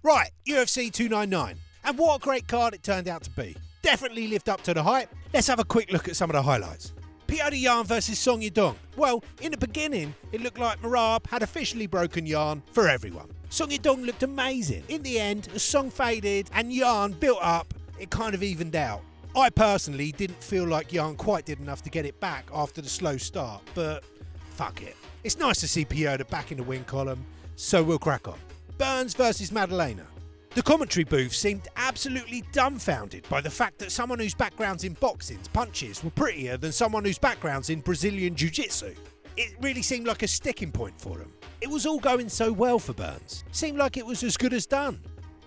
Right, UFC 299. And what a great card it turned out to be. Definitely lived up to the hype. Let's have a quick look at some of the highlights. Petr Yan versus Song Yadong. Well, in the beginning, it looked like Merab had officially broken Yan for everyone. Song Yadong looked amazing. In the end, as Song faded and Yan built up, it kind of evened out. I personally didn't feel like Yan quite did enough to get it back after the slow start, but fuck it. It's nice to see Petr back in the win column, so we'll crack on. Burns versus Madalena. The commentary booth seemed absolutely dumbfounded by the fact that someone whose background's in boxing's punches were prettier than someone whose background's in Brazilian Jiu-Jitsu. It really seemed like a sticking point for him. It was all going so well for Burns. Seemed like it was as good as done.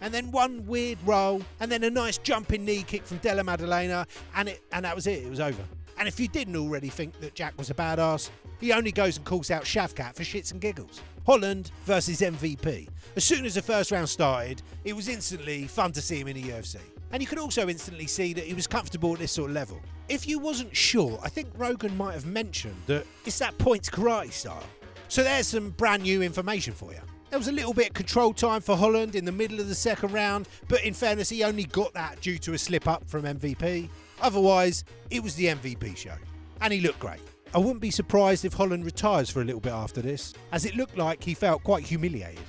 And then one weird roll, and then a nice jumping knee kick from Della Maddalena, and that was it, it was over. And if you didn't already think that Jack was a badass, he only goes and calls out Shavkat for shits and giggles. Holland versus MVP. As soon as the first round started, it was instantly fun to see him in the UFC. And you could also instantly see that he was comfortable at this sort of level. If you wasn't sure, I think Rogan might have mentioned that it's that points karate style. So there's some brand new information for you. There was a little bit of control time for Holland in the middle of the second round, but in fairness, he only got that due to a slip up from MVP. Otherwise, it was the MVP show. And he looked great. I wouldn't be surprised if Holland retires for a little bit after this, as it looked like he felt quite humiliated.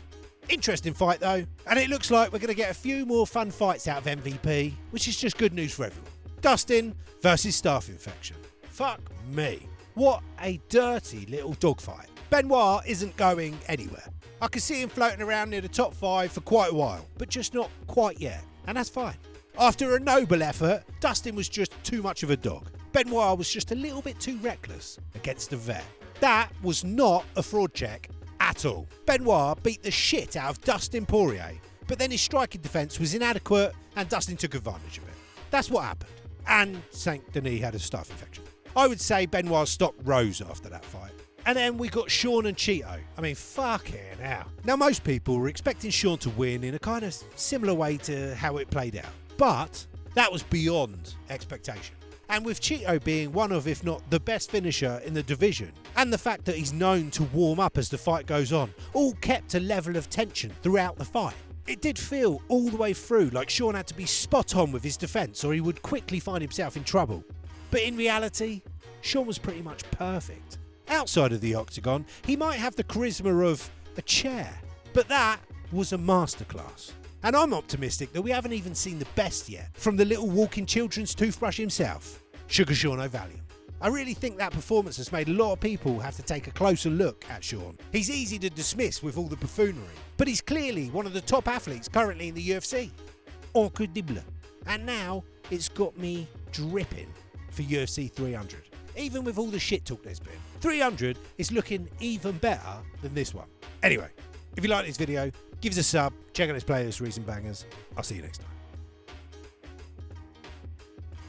Interesting fight though, and it looks like we're going to get a few more fun fights out of MVP, which is just good news for everyone. Dustin versus Staph infection. Fuck me. What a dirty little dogfight. Benoit isn't going anywhere. I can see him floating around near the top 5 for quite a while, but just not quite yet, and that's fine. After a noble effort, Dustin was just too much of a dog. Benoit was just a little bit too reckless against the vet. That was not a fraud check at all. Benoit beat the shit out of Dustin Poirier, but then his striking defence was inadequate and Dustin took advantage of it. That's what happened. And St. Denis had a staph infection. I would say Benoit's stock rose after that fight. And then we got Sean and Chito. I mean, fucking hell. Now, most people were expecting Sean to win in a kind of similar way to how it played out. But that was beyond expectation. And with Chito being one of, if not the best finisher in the division, and the fact that he's known to warm up as the fight goes on, all kept a level of tension throughout the fight. It did feel all the way through like Sean had to be spot on with his defence or he would quickly find himself in trouble. But in reality, Sean was pretty much perfect. Outside of the octagon, he might have the charisma of a chair, but that was a masterclass. And I'm optimistic that we haven't even seen the best yet from the little walking children's toothbrush himself, Sugar Sean O'Valiant. I really think that performance has made a lot of people have to take a closer look at Sean. He's easy to dismiss with all the buffoonery, but he's clearly one of the top athletes currently in the UFC. Incredible. And now it's got me dripping for UFC 300. Even with all the shit talk there's been, 300 is looking even better than this one. Anyway, if you like this video, give us a sub, check out this playlist, recent bangers. I'll see you next time.